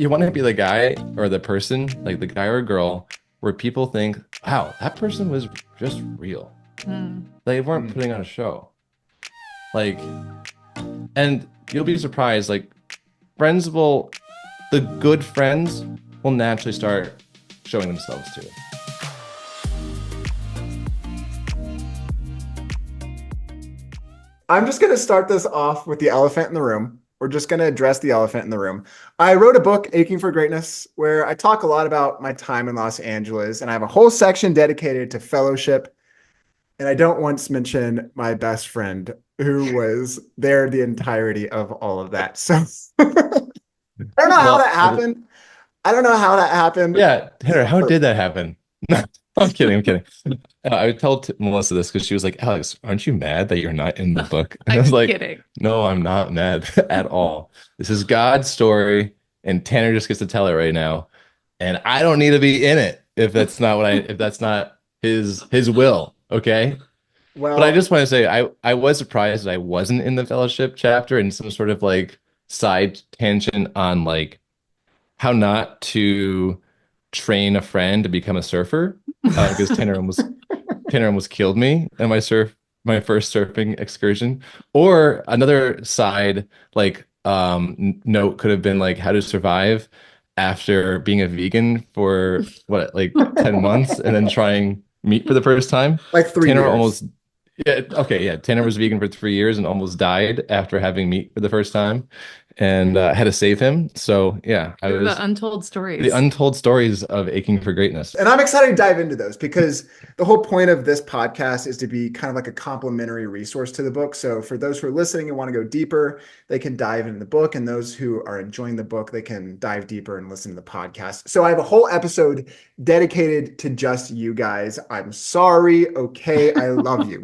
You want to be the guy or the person, like the guy or girl, where people think, wow, that person was just real. Mm. They weren't Mm. putting on a show. Like, and you'll be surprised, like, friends will, the good friends will naturally start showing themselves too. I'm just going to start this off with the elephant in the room. We're just going to address the elephant in the room. I wrote a book, Aching for Greatness, where I talk a lot about my time in Los Angeles, and I have a whole section dedicated to fellowship. And I don't once mention my best friend who was there the entirety of all of that. So I don't know how that Well, happened. I don't know how that happened. yeah, Tanner, how did that happen? No, I'm kidding. I'm kidding. I told Melissa this because she was like, Alex, aren't you mad that you're not in the book? And I was I'm like, kidding. no, I'm not mad at all. This is God's story, and Tanner just gets to tell it right now. And I don't need to be in it if that's not his will. Okay. But I Well, just want to say I was surprised that I wasn't in the fellowship chapter and some sort of like side tangent on like how not to train a friend to become a surfer because Tanner almost killed me in my first surfing excursion. Or another side like note could have been like how to survive after being a vegan for what like 10 months and then trying meat for the first time. like three Tanner years. almost yeah, okay, yeah. Tanner was vegan for 3 years and almost died after having meat for the first time, and had to save him. So yeah, I The was untold the stories. untold stories of aching for greatness. And I'm excited to dive into those because the whole point of this podcast is to be kind of like a complementary resource to the book. So for those who are listening and want to go deeper, they can dive into the book. And those who are enjoying the book, they can dive deeper and listen to the podcast. So I have a whole episode dedicated to just you guys. I'm sorry. Okay. I love you.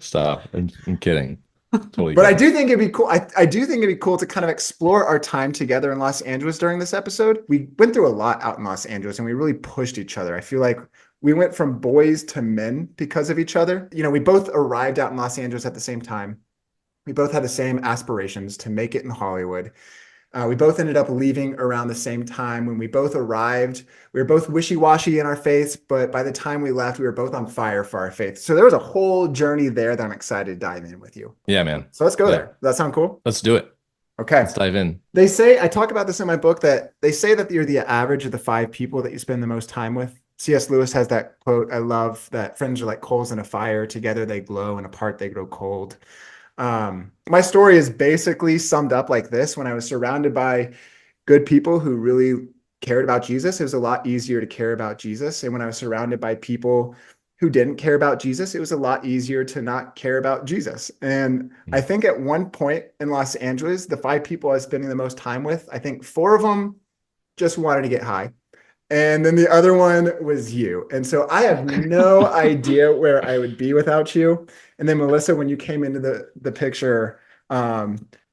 Stop. I'm kidding. Totally But I kidding. do think it'd be cool. I do think it'd be cool to kind of explore our time together in Los Angeles during this episode. We went through a lot out in Los Angeles and we really pushed each other. I feel like we went from boys to men because of each other. You know, we both arrived out in Los Angeles at the same time. We both had the same aspirations to make it in Hollywood. We both ended up leaving around the same time. When we both arrived, we were both wishy-washy in our faiths, but by the time we left, we were both on fire for our faith. So there was a whole journey there that I'm excited to dive in with you. Yeah, man. So let's go Yeah. there. Does that sound cool? Let's do it. Okay. Let's dive in. They say, I talk about this in my book, that they say that you're the average of the five people that you spend the most time with. C.S. Lewis has that quote I love, that friends are like coals in a fire. Together they glow and apart they grow cold. My story is basically summed up like this. When I was surrounded by good people who really cared about Jesus, it was a lot easier to care about Jesus. And when I was surrounded by people who didn't care about Jesus, it was a lot easier to not care about Jesus. And I think at one point in Los Angeles, the five people I was spending the most time with, I think four of them just wanted to get high. And then the other one was you. And so I have no idea where I would be without you. And then Melissa, when you came into the picture,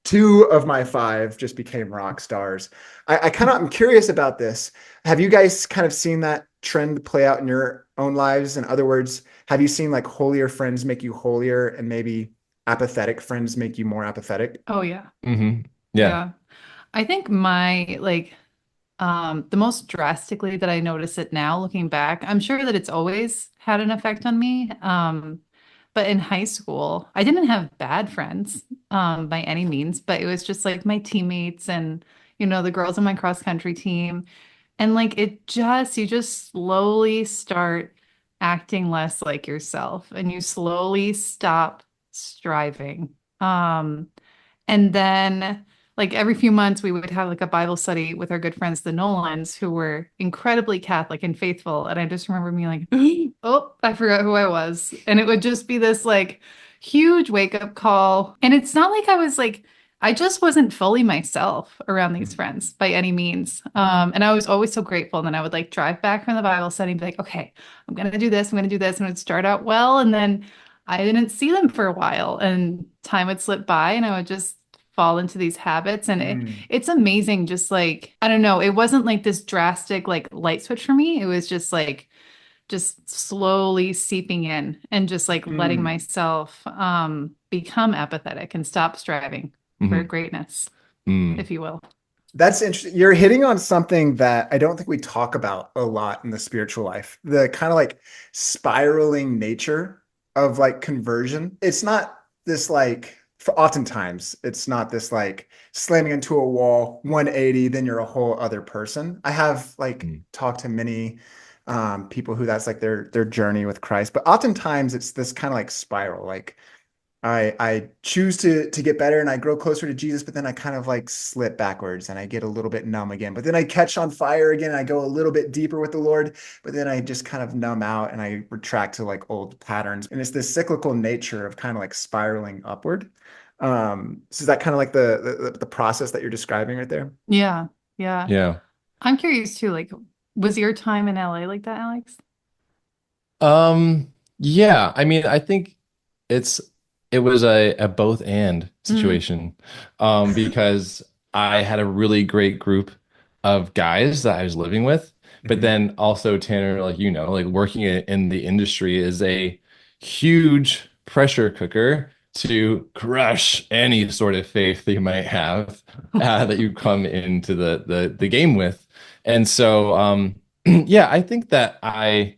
two of my five just became rock stars. I'm curious about this. Have you guys kind of seen that trend play out in your own lives? In other words, have you seen like holier friends make you holier and maybe apathetic friends make you more apathetic? Oh yeah. Hmm. Yeah. Yeah. I think my the most drastically that I notice it now looking back, I'm sure that it's always had an effect on me. But in high school, I didn't have bad friends by any means, but it was just like my teammates and the girls on my cross country team. And like you just slowly start acting less like yourself and you slowly stop striving. And then, like every few months, we would have like a Bible study with our good friends, the Nolans, who were incredibly Catholic and faithful. And I just remember me like, oh, I forgot who I was. And it would just be this like huge wake up call. And it's not like I was like, I just wasn't fully myself around these friends by any means. And I was always so grateful. And then I would like drive back from the Bible study and be like, okay, I'm going to do this. I'm going to do this. And it would start out well. And then I didn't see them for a while and time would slip by and I would just fall into these habits. And Mm, it's amazing. Just like, I don't know, it wasn't like this drastic like light switch for me. It was just like, just slowly seeping in and just like letting mm. myself become apathetic and stop striving for Hmm. greatness, Mm. if you will. That's interesting. You're hitting on something that I don't think we talk about a lot in the spiritual life. The kind of like spiraling nature of like conversion. It's not this like, for oftentimes, it's not this like slamming into a wall, 180, then you're a whole other person. I have like Mm. talked to many people who that's like their journey with Christ, but oftentimes it's this kind of like spiral. Like I choose to get better and I grow closer to Jesus, but then I kind of like slip backwards and I get a little bit numb again. But then I catch on fire again and I go a little bit deeper with the Lord, but then I just kind of numb out and I retract to like old patterns. And it's this cyclical nature of kind of like spiraling upward. So is that kind of like the process that you're describing right there? Yeah. Yeah. Yeah. I'm curious too, like, was your time in LA like that, Alex? Yeah, I mean, I think it's it was a both and Mm. situation. Because I had a really great group of guys that I was living with, but Mhm. then also Tanner, like like working in the industry is a huge pressure cooker to crush any sort of faith that you might have that you come into the game with. And so yeah, I think that I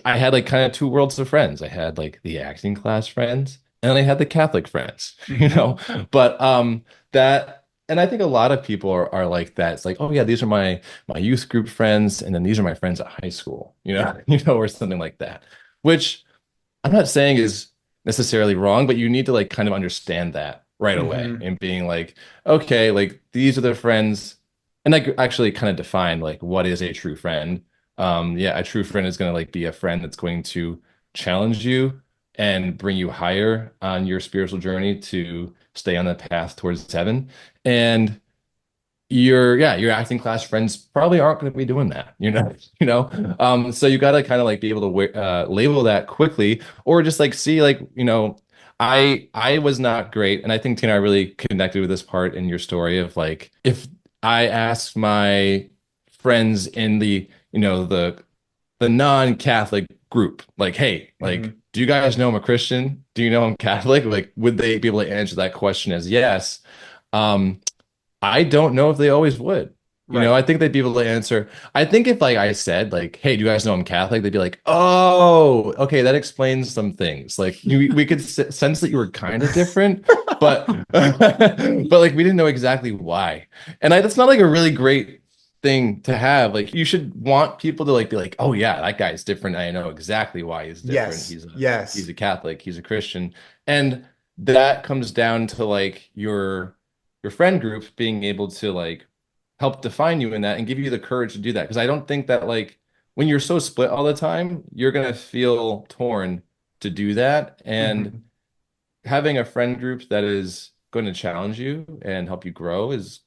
had like kind of two worlds of friends. I had like the acting class friends and then I had the Catholic friends, Mhm. But that and I think a lot of people are like that. It's like, oh yeah, these are my youth group friends, and then these are my friends at high school, or something like that. Which I'm not saying is necessarily wrong, but you need to like kind of understand that right away Mhm. and being like, okay, like these are the friends, and like actually kind of define like what is a true friend. Yeah, a true friend is going to like be a friend that's going to challenge you and bring you higher on your spiritual journey to stay on the path towards heaven. And your acting class friends probably aren't going to be doing that, so you got to kind of like be able to label that quickly, or just like see like I was not great, and I think Tina, I really connected with this part in your story of like, if I asked my friends in the non-Catholic group, like, hey, like, Mhm. do you guys know I'm a Christian? Do you know I'm Catholic? Like, would they be able to answer that question as yes? um I don't know if they always would. Right. I think they'd be able to answer. I think if like I said like, "Hey, do you guys know I'm Catholic?" They'd be like, "Oh, okay, that explains some things." Like we could sense that you were kind of different, but but like we didn't know exactly why. And that's not like a really great thing to have. Like you should want people to like be like, "Oh yeah, that guy's different. I know exactly why he's different. Yes. He's Yes. a Catholic, he's a Christian." And that comes down to like your friend group being able to like help define you in that and give you the courage to do that. Because I don't think that like when you're so split all the time, you're gonna feel torn to do that. And Mhm. having a friend group that is going to challenge you and help you grow is,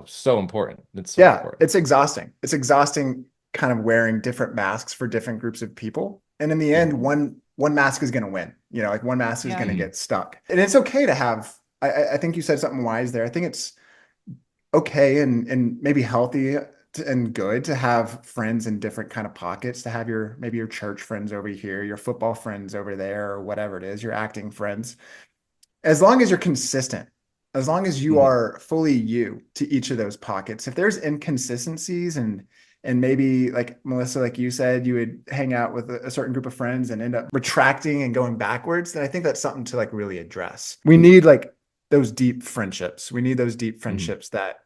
so important. It's so Yeah, important. it's exhausting. It's exhausting kind of wearing different masks for different groups of people. And in the end, Mhm. one mask is going to win. Like one mask is Yeah. going to Mhm. get stuck. And it's okay to have, I think you said something wise there. I think it's okay and maybe healthy and good to have friends in different kind of pockets, to have maybe your church friends over here, your football friends over there, or whatever it is, your acting friends, as long as you're consistent, as long as you Mhm. are fully you to each of those pockets. If there's inconsistencies and maybe like Melissa, like you said, you would hang out with a certain group of friends and end up retracting and going backwards, then I think that's something to like really address. We need like those deep friendships. We need those deep Mhm. friendships that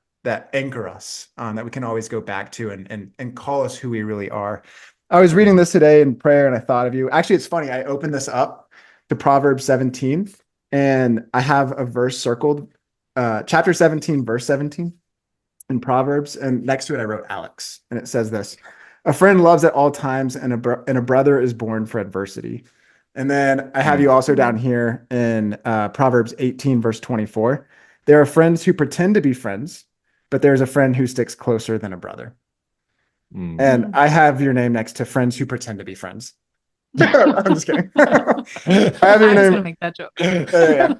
anchor us, that we can always go back to and call us who we really are. I was reading Mhm. this today in prayer and I thought of you. Actually, it's funny. I opened this up to Proverbs 17 and I have a verse circled, chapter 17, verse 17 in Proverbs. And next to it, I wrote Alex. And it says this: a friend loves at all times, and a brother is born for adversity. And then I have you Mhm. also down here in Proverbs 18, verse 24. There are friends who pretend to be friends, but there's a friend who sticks closer than a brother. Mhm. And Mm. I have your name next to friends who pretend to be friends. I'm just kidding. I have your I was gonna name. make that joke. Yeah, yeah.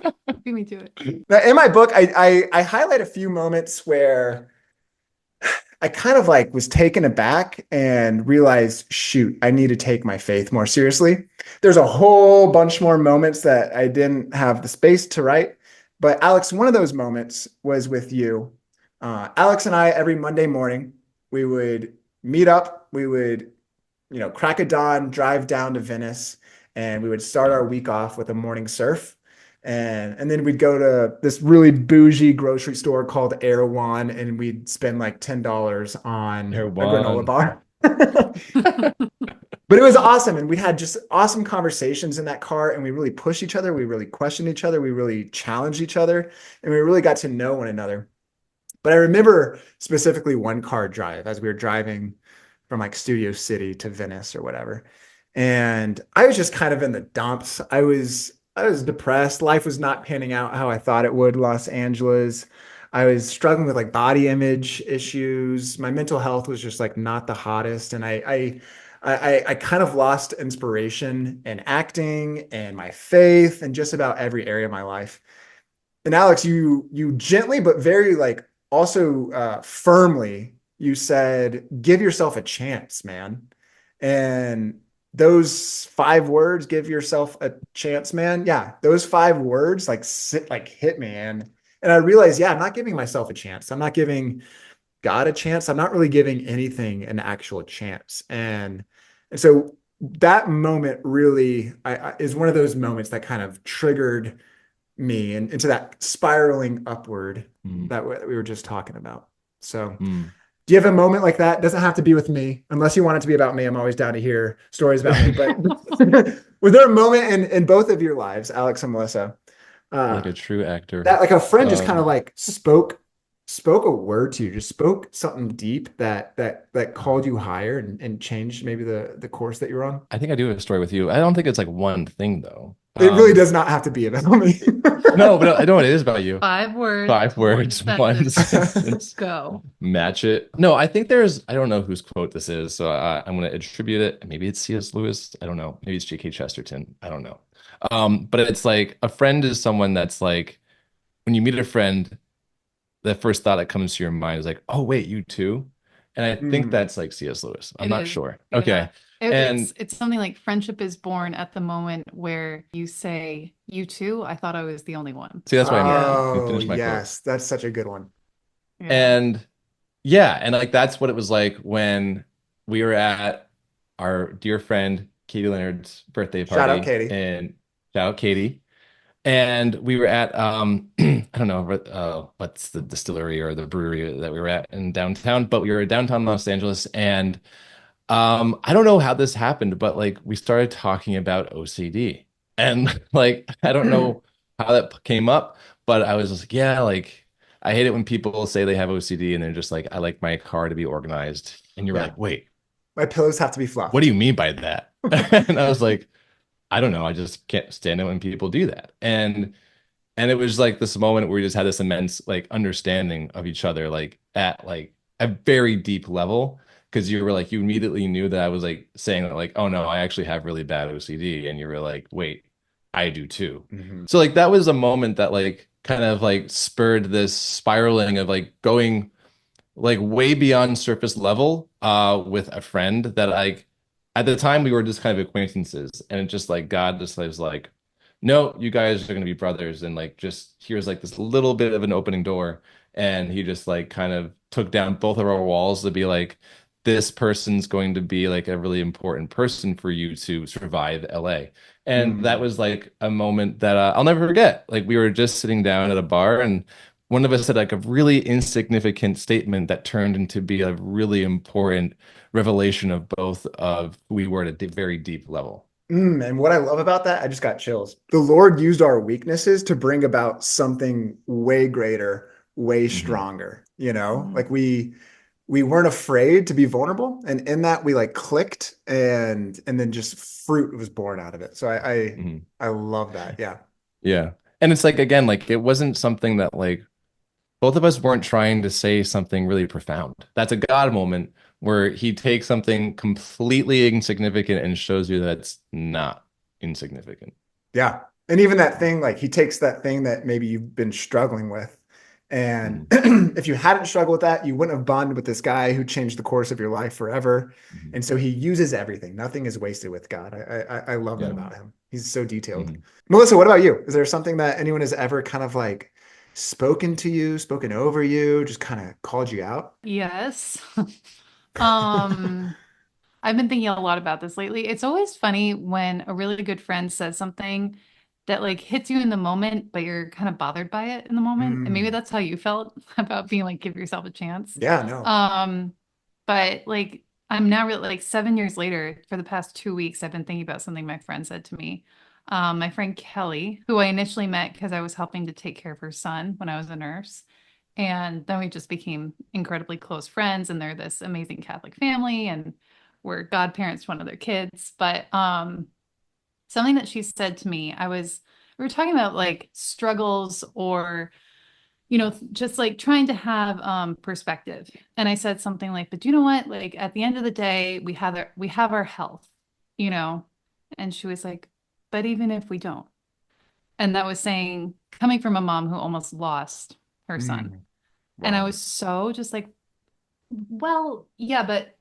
Beat me to it. Now, in my book, I highlight a few moments where I kind of like was taken aback and realized, shoot, I need to take my faith more seriously. There's a whole bunch more moments that I didn't have the space to write. But Alex, one of those moments was with you. Alex and I, every Monday morning, we would meet up. We would, crack a dawn, drive down to Venice, and we would start our week off with a morning surf. And then we'd go to this really bougie grocery store called Erewhon, and we'd spend like $10 on a granola Erewhon. bar. But it was awesome. And we had just awesome conversations in that car, and we really pushed each other. We really questioned each other. We really challenged each other, and we really got to know one another. But I remember specifically one car drive as we were driving from like Studio City to Venice or whatever. And I was just kind of in the dumps. I was depressed. Life was not panning out how I thought it would in Los Angeles. I was struggling with like body image issues. My mental health was just like not the hottest. And I kind of lost inspiration in acting and my faith and just about every area of my life. And Alex, you gently but very like also firmly, you said, give yourself a chance, man. And those 5 words, give yourself a chance, man. Yeah, those 5 words like hit me. And I realized, yeah, I'm not giving myself a chance. I'm not giving God a chance. I'm not really giving anything an actual chance. And so that moment really is one of those moments that kind of triggered me and into that spiraling upward Mm. that we were just talking about. So, Mm. do you have a moment like that? It doesn't have to be with me, unless you want it to be about me. I'm always down to hear stories about me. But was there a moment in both of your lives, Alex and Melissa, Like uh, a true actor. that like a friend just kind of Um, like spoke a word to you, just spoke something deep that called you higher and changed maybe the course that you're on? I think I do have a story with you. I don't think it's like one thing though. It really does not have to be about me. No, but I know what it is about you. 5 words, 5 words, one sentence. sentence. Go. Match it. No, I think I don't know whose quote this is, so I'm going to attribute it. Maybe it's C.S. Lewis. I don't know. Maybe it's G.K. Chesterton. I don't know. But it's like a friend is someone that's like, when you meet a friend, the first thought that comes to your mind is like, oh, wait, you too? And I think Mm, that's like C.S. Lewis. I'm It not is. sure. Yeah. Okay. And It's something like friendship is born at the moment where you say, you too? I thought I was the only one. see, that's what I mean. Yeah. Let me oh, finish my quote. yes, that's such a good one. Yeah. And yeah, and like that's what it was like when we were at our dear friend Katie Leonard's birthday Shout out, party, Katie. and shout out Katie. And we were at I don't know what's the distillery or the brewery that we were at in downtown, but we were downtown Los Angeles, and I don't know how this happened, but like we started talking about OCD. And like I don't know how that came up, but I was just like, yeah, like I hate it when people say they have OCD and they're just like, I like my car to be organized. And you were Yeah, like, wait, my pillows have to be what do fluffed. you mean by that? And I was like, I don't know. I just can't stand it when people do that. And it was like this moment where we just had this immense like understanding of each other, like at like a very deep level. Because you were like, you immediately knew that I was like saying that, like, oh no, I actually have really bad OCD. And you were like, wait, I do too. Mhm. So like that was a moment that like kind of like spurred this spiraling of like going like way beyond surface level with a friend that like at the time we were just kind of acquaintances, and it just like God just was like, no, you guys are gonna be brothers, and like just here's like this little bit of an opening door, and he just like kind of took down both of our walls to be like, this person's going to be like a really important person for you to survive LA. And that Mm. was like a moment that I'll never forget. Like we were just sitting down at a bar, and one of us said like a really insignificant statement that turned into be a really important revelation of both of who we were at a very deep level. And what I love about that, I just got chills. The Lord used our weaknesses to bring about something way greater, way Mhm. stronger. You know, Mhm. like we weren't afraid to be vulnerable, and in that we like clicked, and then just fruit was born out of it. So Mhm. I love that. Yeah. Yeah. And it's like again, like it wasn't something that like both of us weren't trying to say something really profound. That's a God moment where he takes something completely insignificant and shows you that it's not insignificant. Yeah. And even that thing, like he takes that thing that maybe you've been struggling with. And Mhm. if you hadn't struggled with that, you wouldn't have bonded with this guy who changed the course of your life forever. Mhm. And so he uses everything. Nothing is wasted with God. I love that Yeah. about him. He's so detailed. Mhm. Melissa, what about you? Is there something that anyone has ever kind of like spoken to you, spoken over you, just kind of called you out? Yes. Um, I've been thinking a lot about this lately. It's always funny when a really good friend says something that like hits you in the moment, but you're kind of bothered by it in the moment. And maybe Mm. that's how you felt about being like, give yourself a chance. Yeah, no. Um, but like I'm now really like 7 years later, for the past 2 weeks, I've been thinking about something my friend said to me. My friend Kelly, who I initially met because I was helping to take care of her son when I was a nurse. And then we just became incredibly close friends, and they're this amazing Catholic family, and we're godparents to one of their kids. But something that she said to me, we were talking about like struggles or, just like trying to have perspective. And I said something like, but you know what? Like at the end of the day, we have our health, you know? And she was like, but even if we don't, and that was saying coming from a mom who almost lost her son. Mm. And I Wow. was so just like, well, yeah, but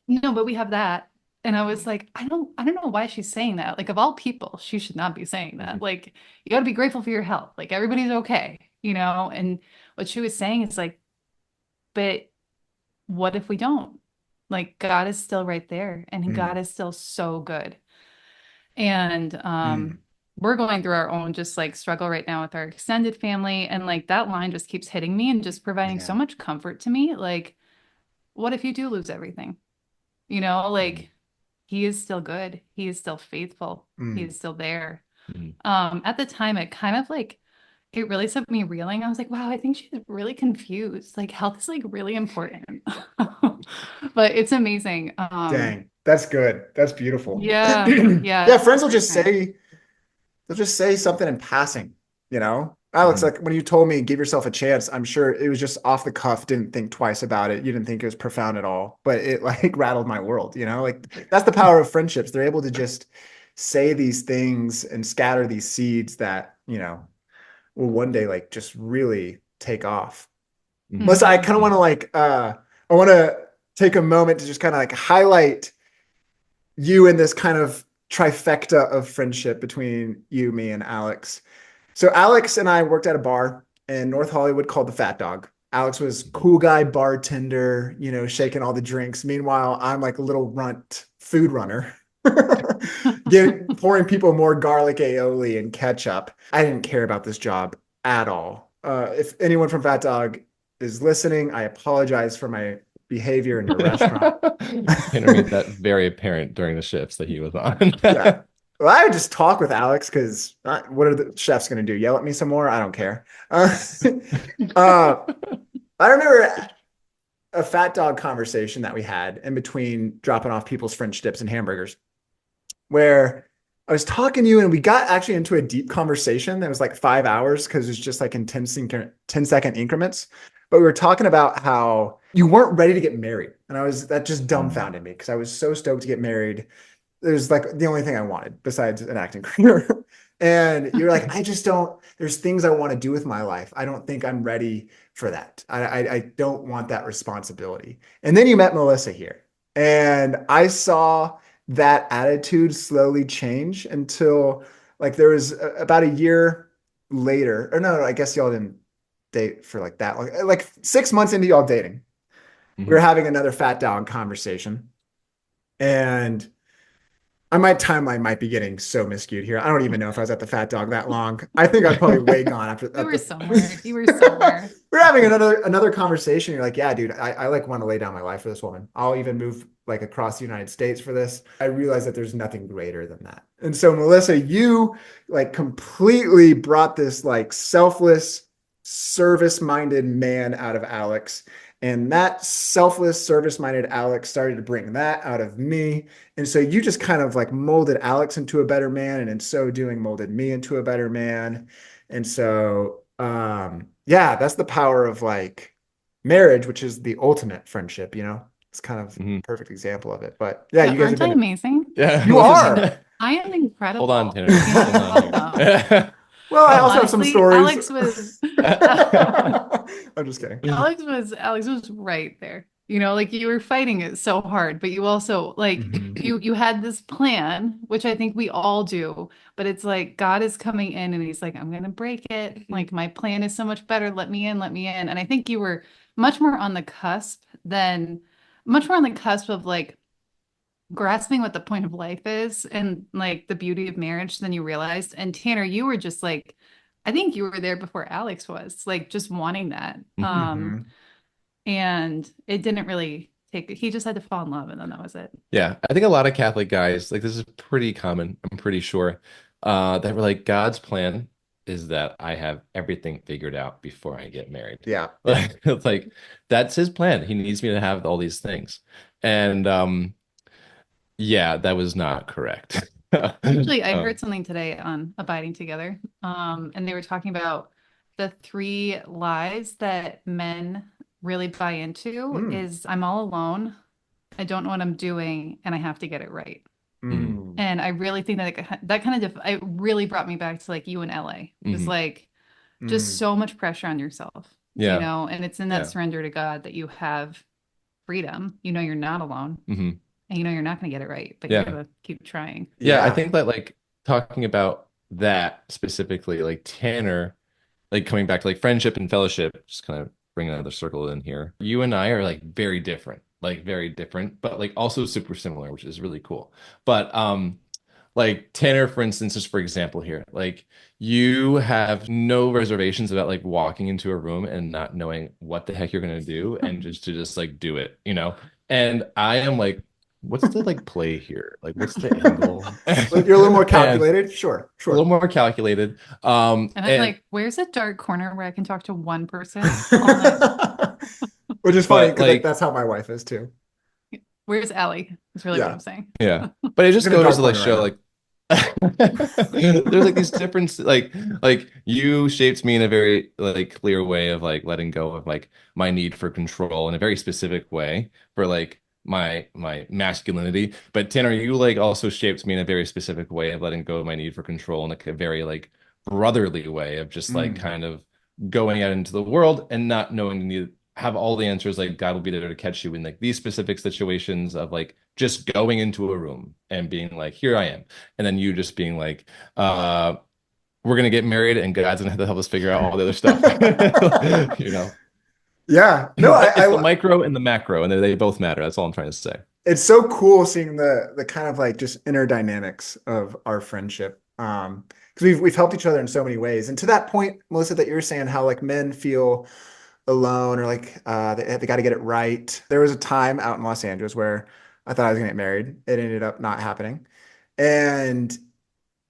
we have that. And I was like, I don't know why she's saying that. Like of all people, she should not be saying Mhm. that. Like you got to be grateful for your health. Like everybody's okay, you know? And what she was saying is like, but what if we don't? Like God is still right there and God Mm. is still so good. And Mm. we're going through our own just like struggle right now with our extended family. And like that line just keeps hitting me and just providing so Yeah. much comfort to me. Like, what if you do lose everything? Mm. Like he is still good. He is still faithful. He Mm. is still there. Mhm. At the time, it kind of like it really set me reeling. I was like, wow, I think she's really confused. Like health is like really important. But it's amazing. Dang, that's good. That's beautiful. Yeah, yeah, Yeah, it's a friends will great just friend. say they'll just say something in passing, you know? Alex, Mhm. like when you told me give yourself a chance, I'm sure it was just off the cuff, didn't think twice about it. You didn't think it was profound at all, but it like rattled my world, you know? Like that's the power of friendships. They're able to just say these things and scatter these seeds that, will one day like just really take off. Mhm. Melissa, I Hmm. kind of want to I want to take a moment to just kind of like highlight you in this kind of trifecta of friendship between you, me, and Alex. So Alex and I worked at a bar in North Hollywood called the Fat Dog. Alex was Mhm. cool guy bartender, shaking all the drinks. Meanwhile, I'm like a little runt food runner, pouring people more garlic aioli and ketchup. I didn't care about this job at all. If anyone from Fat Dog is listening, I apologize for my behavior in your restaurant. Tanner made that very apparent during the shifts that he was on. Yeah. Well, I would just talk with Alex because what are the chefs going to do? Yell at me some more? I don't care. Uh, I remember a fat dog conversation that we had in between dropping off people's French dips and hamburgers, where I was talking to you and we got actually into a deep conversation that was like 5 hours because it was just like in 10-second increments. But we were talking about how you weren't ready to get married. And that just Mm. dumbfounded me because I was so stoked to get married. It was like the only thing I wanted besides an acting career. And you're like, I just don't, there's things I want to do with my life. I don't think I'm ready for that. I don't want that responsibility. And then you met Melissa here. And I saw that attitude slowly change until like there was about a year later, or no, I guess y'all didn't date for like that long. Like 6 months into y'all dating, we were Mhm. having another fat down conversation. And my timeline might be getting so miscued here. I don't even know if I was at the Fat Dog that long. I think I was probably way gone after We at were the. somewhere. You were somewhere. We're having another conversation. You're like, yeah, dude, I like want to lay down my life for this woman. I'll even move like across the United States for this. I realize that there's nothing greater than that. And so, Melissa, you like completely brought this like selfless, service-minded man out of Alex. And that selfless, service-minded Alex started to bring that out of me. And so you just kind of like molded Alex into a better man, and in so doing, molded me into a better man. And so, yeah, that's the power of like marriage, which is the ultimate friendship, It's kind of Mhm. a perfect example of it. But yeah, Yeah, you guys have aren't I been, amazing? Yeah, you are. I am hold on, incredible. Tanner. Hold on Hello. here. Well, I No, also have some honestly, stories. Alex was I'm just kidding. Alex was right there. You know, like you were fighting it so hard, but you also like Mhm. you had this plan, which I think we all do, but it's like God is coming in and he's like, I'm gonna break it. Like my plan is so much better. Let me in, let me in. And I think you were much more on the cusp than much more on the cusp of like grasping what the point of life is and like the beauty of marriage than you realized. And Tanner, you were just like, I think you were there before Alex was, like just wanting that. Mhm. And it didn't really take, he just had to fall in love and then that was it. Yeah, I think a lot of Catholic guys, like this is pretty common, I'm pretty sure, that were like, God's plan is that I have everything figured out before I get married. Yeah. Like, it's like that's his plan. He needs me to have all these things. And yeah, that was not correct. Actually, I Um, heard something today on Abiding Together. And they were talking about the three lies that men really buy into Mm. is I'm all alone, I don't know what I'm doing, and I have to get it right. mm, Mm. And I really think that that kind of it really brought me back to like you in LA. It's mhm. like just Mm. so much pressure on yourself, you Yeah, know, and it's in that yeah, surrender to God that you have freedom. You know, you're not alone hmm and you know, you're not going to get it right, but you're yeah. going to keep trying. Yeah, I Yeah. think that like talking about that specifically, like Tanner, like coming back to like friendship and fellowship, just kind of bring another circle in here. You and I are like very different, but like also super similar, which is really cool. But like Tanner, for instance, just for example here, like you have no reservations about like walking into a room and not knowing what the heck you're gonna do and just to just like do it, you know? And I am like, what's the like play here? Like what's the angle? Well, you're a little more And calculated. Sure. a little Sure. more calculated. And I'm And like, where's a dark corner where I can talk to one person all night? Which is funny but because like like that's how my wife is too. Where's Allie? Is really what Yeah. I'm saying. yeah. But it She's just in a goes dark to like corner right show now. like there's like these different like you shaped me in a very like clear way of like letting go of like my need for control in a very specific way for like my masculinity. But Tanner, you like also shaped me in a very specific way of letting go of my need for control in like a very like brotherly way of just like Mm. kind of going out into the world and not knowing you need have all the answers. Like God will be there to catch you in like these specific situations of like just going into a room and being like, here I am, and then you just being like, we're gonna get married and God's gonna have to help us figure out all the other stuff. You know, Yeah. No, it's the micro and the macro, and they both matter. That's all I'm trying to say. it's so cool seeing the kind of like just inner dynamics of our friendship. Because we've helped each other in so many ways. And to that point, Melissa, that you're saying how like men feel alone or like they got to get it right. There was a time out in Los Angeles where I thought I was gonna get married. It ended up not happening. And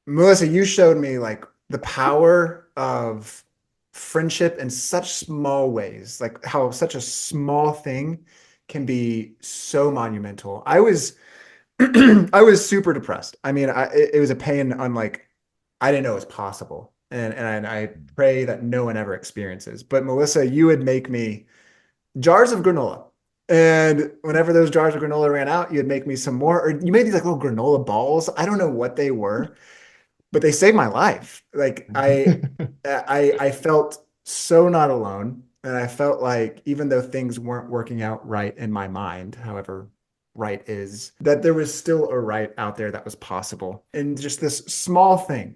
Melissa, you showed me like the power of friendship in such small ways, like how such a small thing can be so monumental. I was I was super depressed. I mean, it was a pain unlike I didn't know it was possible. And I pray that no one ever experiences. But Melissa, you would make me jars of granola. And whenever those jars of granola ran out, you'd make me some more, or you made these like little granola balls. I don't know what they were, but they saved my life. Like I felt so not alone. And I felt like even though things weren't working out right in my mind, however right is, that there was still a right out there that was possible. And just this small thing,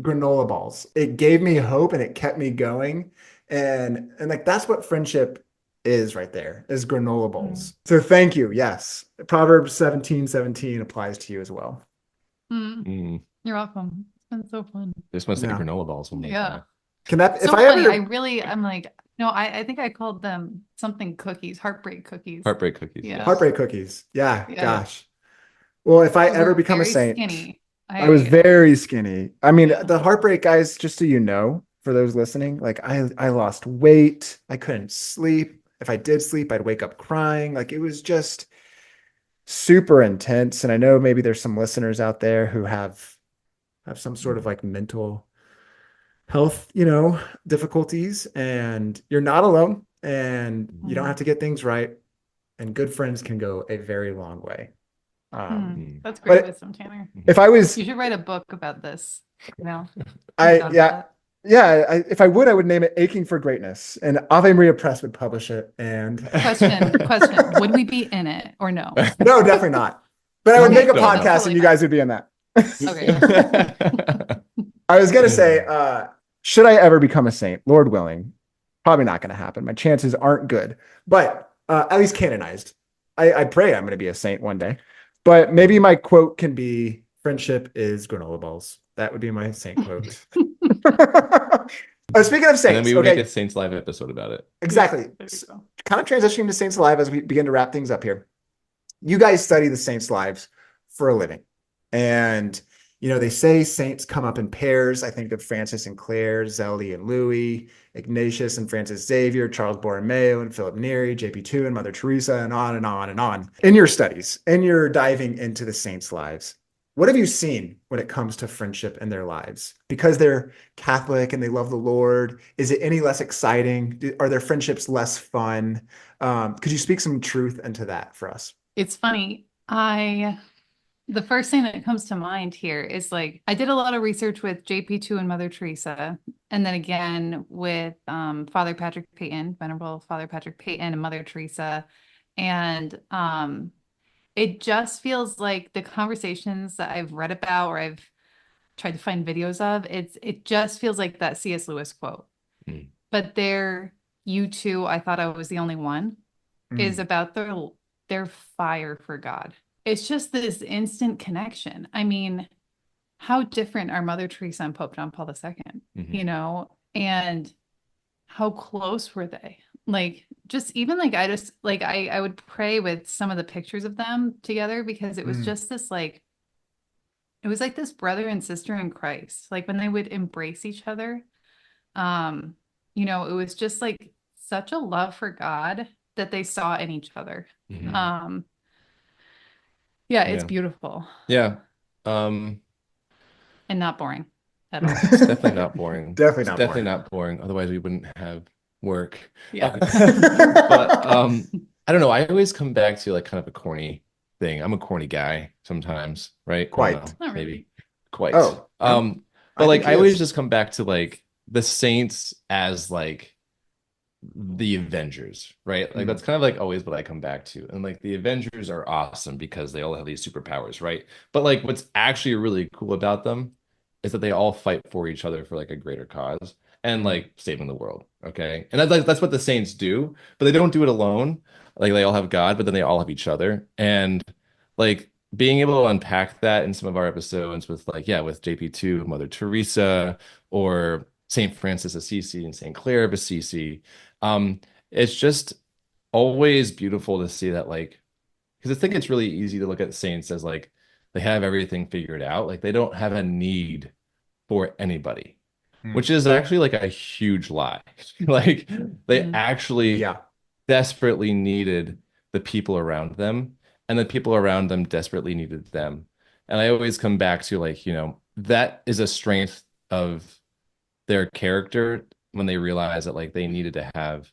granola balls, it gave me hope and it kept me going. And like that's what friendship is right there, is granola Mm. balls. So thank you. Yes. Proverbs 17:17 applies to you as well. Mm. Mm, You're welcome. It's been so fun. this must like Yeah. granola balls one more Yeah. time. Can that, if So I funny. ever, I'm like, no, I think I called them something cookies, heartbreak cookies. Heartbreak cookies. Yeah. Yes. heartbreak cookies. Yeah, Yeah. gosh. Well, if I Those ever were become a very saint, skinny. I was I very skinny. I mean, yeah. the heartbreak guys, just so you know, for those listening, like I lost weight. I couldn't sleep. If I did sleep, I'd wake up crying. Like it was just super intense. And I know maybe there's some listeners out there who have some sort of like mental health, difficulties, and you're not alone, and you don't have Mm. to get things right. And good friends can go a very long way. Mm. Mm, That's great But wisdom, Tanner. if I was, You should write a book about this. You know, you I thought about yeah, that. Yeah, if I would, I would name it Aching for Greatness, and Ave Maria Press would publish it. And Question. Would we be in it or no? no, definitely not. But I would make Okay, a No, no. podcast, and totally you fine. guys would be in that. Okay. I was gonna say, should I ever become a saint? Lord willing, probably not going to happen. My chances aren't good, but at least canonized. I pray I'm going to be a saint one day. But maybe my quote can be, "Friendship is granola balls." That would be my saint quote. Speaking of And then saints, we would make okay, a Saints Live episode about it. exactly. There you go. Kind of transitioning to Saints Alive as we begin to wrap things up here. You guys study the saints' lives for a living. And, they say saints come up in pairs. I think of Francis and Clare, Zélie and Louis, Ignatius and Francis Xavier, Charles Borromeo and Philip Neri, JP2 and Mother Teresa, and on and on and on. In your studies, in your diving into the saints' lives, what have you seen when it comes to friendship in their lives? Because they're Catholic and they love the Lord, is it any less exciting? Are their friendships less fun? Could you speak some truth into that for us? It's funny. The first thing that comes to mind here is like I did a lot of research with JP2 and Mother Teresa, and then again with Father Patrick Peyton, Venerable Father Patrick Peyton and Mother Teresa. And it just feels like the conversations that I've read about or I've tried to find videos of, it just feels like that C.S. Lewis quote. Mm. But you two, I thought I was the only one, is about their fire for God. It's just this instant connection. I mean, how different are Mother Teresa and Pope John Paul II, and how close were they? Like, just even like, I would pray with some of the pictures of them together because it was just this like, it was like this brother and sister in Christ. Like when they would embrace each other, it was just like such a love for God that they saw in each other. Mhm. Yeah, it's Yeah. beautiful Yeah. and not boring at all. It's definitely not boring. Definitely It's not definitely boring. not boring. Otherwise, we wouldn't have work. Yeah. But I don't know. I always come back to like kind of a corny thing. I'm a corny guy sometimes, right? I don't Quite. know, Not maybe really. quite. Oh, no, But I like think he I always is. just come back to like the Saints as like the Avengers, right? Like that's kind of like always what I come back to. And like the Avengers are awesome because they all have these superpowers, right? But like what's actually really cool about them is that they all fight for each other for like a greater cause and like saving the world, okay? And that's what the Saints do, but they don't do it alone. Like they all have God, but then they all have each other. And like being able to unpack that in some of our episodes with like yeah, with JP2, Mother Teresa, or Saint Francis Assisi and Saint Clare of Assisi. It's just always beautiful to see that, like, because I think it's really easy to look at saints as like they have everything figured out, like they don't have a need for anybody, Mm. which is actually like a huge lie. Like they Mm. actually Yeah. desperately needed the people around them, and the people around them desperately needed them. And I always come back to like, that is a strength of their character when they realize that like they needed to have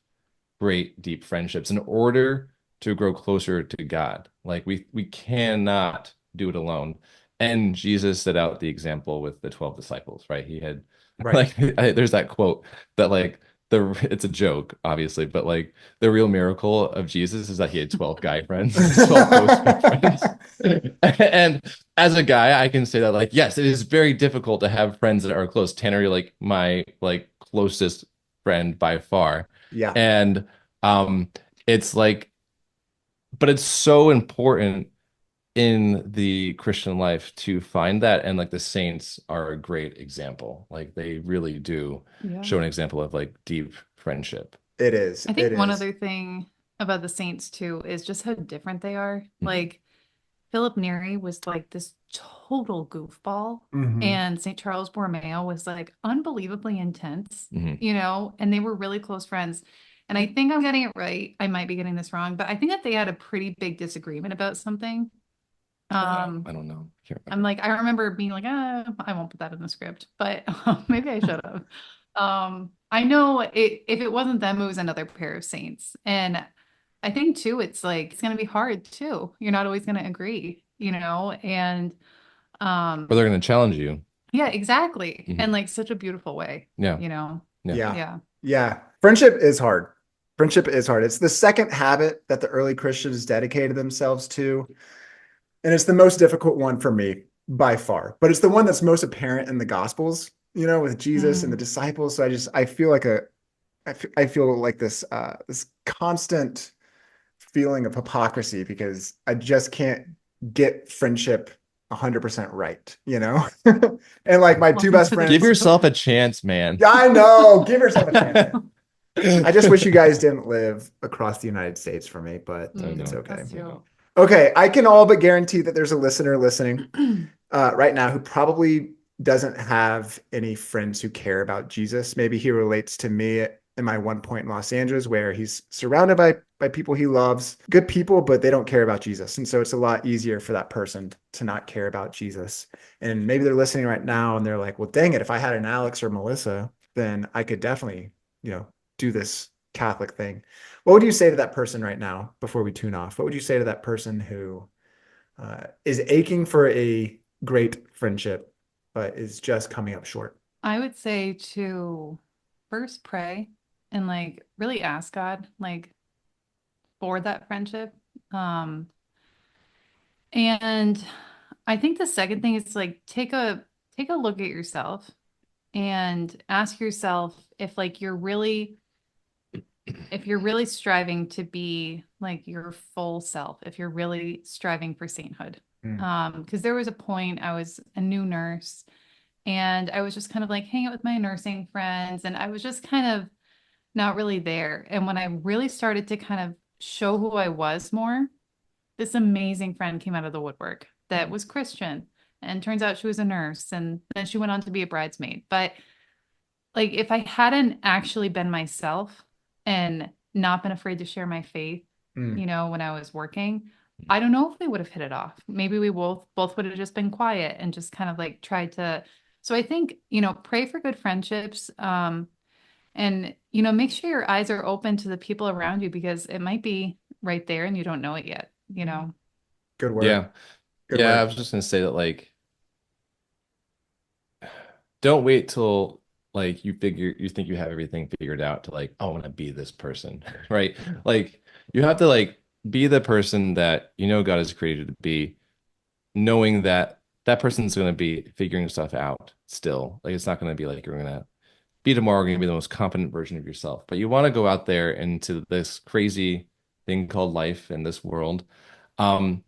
great deep friendships in order to grow closer to God. Like we cannot do it alone. And Jesus set out the example with the 12 disciples, right? He had Right. like there's that quote that like it's a joke, obviously, but like the real miracle of Jesus is that he had 12 guy friends, 12 close guy friends. And as a guy, I can say that like, yes, it is very difficult to have friends that are close. Tanner, you're like my like closest friend by far. Yeah. And um, it's like, but it's so important in the Christian life to find that. And like the saints are a great example. Like they really do Yeah. show an example of like deep friendship. It is. I It think one is. other thing about the Saints too is just how different they are. Mhm. Like Philip Neri was like this total goofball, Mhm. and St. Charles Borromeo was like unbelievably intense, Mhm. and they were really close friends. And I think I'm getting it right. I might be getting this wrong, but I think that they had a pretty big disagreement about something. I don't know. Can't I'm remember. like, I remember being like, I won't put that in the script, but maybe I should have. I know if it wasn't them, it was another pair of saints. And I think too, it's like, it's going to be hard too. You're not always going to agree, and Or they're going to challenge you. Yeah, exactly. Mhm. And like such a beautiful way, Yeah. you know? Yeah. Yeah. Yeah. Yeah. Friendship is hard. Friendship is hard. It's the second habit that the early Christians dedicated themselves to. And it's the most difficult one for me by far. But it's the one that's most apparent in the Gospels, with Jesus and the Mm. disciples. So I feel like I feel like this constant feeling of hypocrisy because I just can't get friendship 100% right, And like my two Welcome best to the Give friends, club. yourself a chance, man. yeah, I know, give yourself a chance, man. I just wish you guys didn't live across the United States for me, but I it's know. okay. Us too. Okay, I can all but guarantee that there's a listener listening right now who probably doesn't have any friends who care about Jesus. Maybe he relates to me in my one point in Los Angeles where he's surrounded by people he loves, good people, but they don't care about Jesus. And so it's a lot easier for that person to not care about Jesus. And maybe they're listening right now and they're like, well, dang it, if I had an Alex or Melissa, then I could definitely, do this Catholic thing. What would you say to that person right now before we tune off? What would you say to that person who is aching for a great friendship, but is just coming up short? I would say to first pray and like really ask God like for that friendship. Um, and I think the second thing is like take a look at yourself and ask yourself if you're really striving to be like your full self, if you're really striving for sainthood. Mm. Because there was a point I was a new nurse and I was just kind of like hanging out with my nursing friends and I was just kind of not really there. And when I really started to kind of show who I was more, this amazing friend came out of the woodwork that was Christian. And turns out she was a nurse and then she went on to be a bridesmaid. But like if I hadn't actually been myself and not been afraid to share my faith, Mm. when I was working, I don't know if we would have hit it off. Maybe we both would have just been quiet and just kind of like tried to. So I think, pray for good friendships. And make sure your eyes are open to the people around you because it might be right there and you don't know it yet. Good word. Yeah. Good Yeah, I word. was just gonna say that like don't wait till like you think you have everything figured out to like, oh, I want to be this person, right? Like you have to like be the person that God has created to be, knowing that that person's going to be figuring stuff out still. Like it's not going to be like you're going to be tomorrow going to be the most confident version of yourself. But you want to go out there into this crazy thing called life in this world. Um,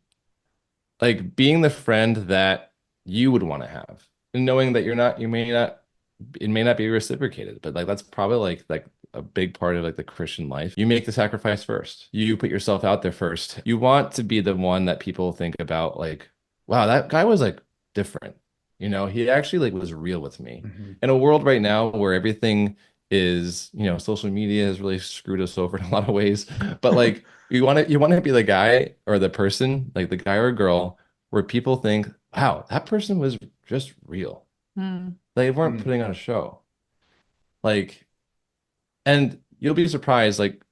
like being the friend that you would want to have, and knowing that it may not be reciprocated, but like that's probably like a big part of like the Christian life. You make the sacrifice first. You put yourself out there first. You want to be the one that people think about like, wow, that guy was like different. He actually like was real with me. Mhm. In a world right now where everything is, social media has really screwed us over in a lot of ways. But like you want to be the guy or the person, like the guy or girl, where people think, wow, that person was just real. Hmm. They weren't Mm. putting on a show. Like, and you'll be surprised, like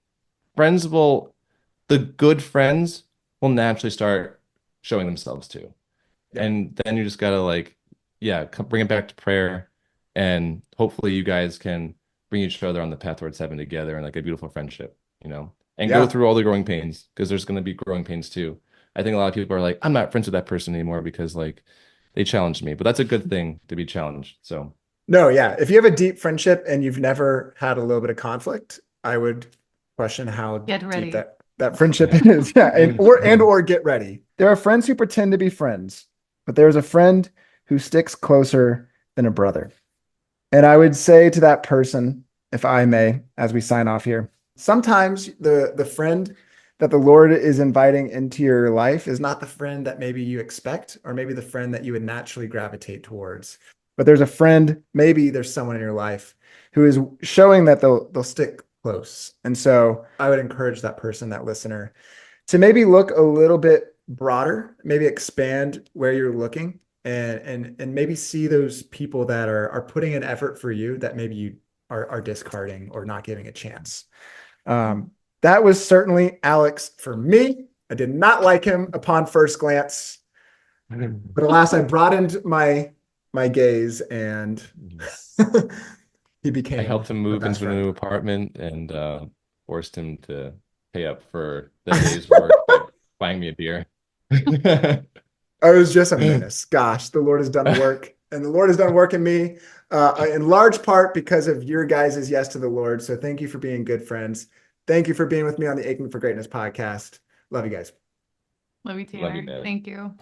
the good friends will naturally start showing themselves too. Yep. And then you just gotta like, yeah, bring it back to prayer, and hopefully you guys can bring each other on the path towards heaven together and like a beautiful friendship, and go Yeah. through all the growing pains because there's gonna be growing pains too. I think a lot of people are like, I'm not friends with that person anymore because like they challenged me, but that's a good thing to be challenged. So No, yeah. If you have a deep friendship and you've never had a little bit of conflict, I would question how Get deep ready. that friendship yeah. is. Yeah, and or get ready. There are friends who pretend to be friends, but there's a friend who sticks closer than a brother. And I would say to that person, if I may, as we sign off here, sometimes the friend that the Lord is inviting into your life is not the friend that maybe you expect, or maybe the friend that you would naturally gravitate towards. But there's a friend, maybe there's someone in your life who is showing that they'll stick close. And so I would encourage that person, that listener, to maybe look a little bit broader, maybe expand where you're looking and maybe see those people that are putting an effort for you that maybe you are discarding or not giving a chance. That was certainly Alex for me. I did not like him upon first glance, but alas, I broadened my my gaze, and he I became helped him my move best into a friend. new apartment and forced him to pay up for the day's work by buying me a beer. I was just a menace. Gosh, the Lord has done work, and the Lord has done work in me, in large part because of your guys' yes to the Lord. So thank you for being good friends. Thank you for being with me on the Aching for Greatness podcast. Love you guys. Love you, Love you, Tanner. man. Thank you.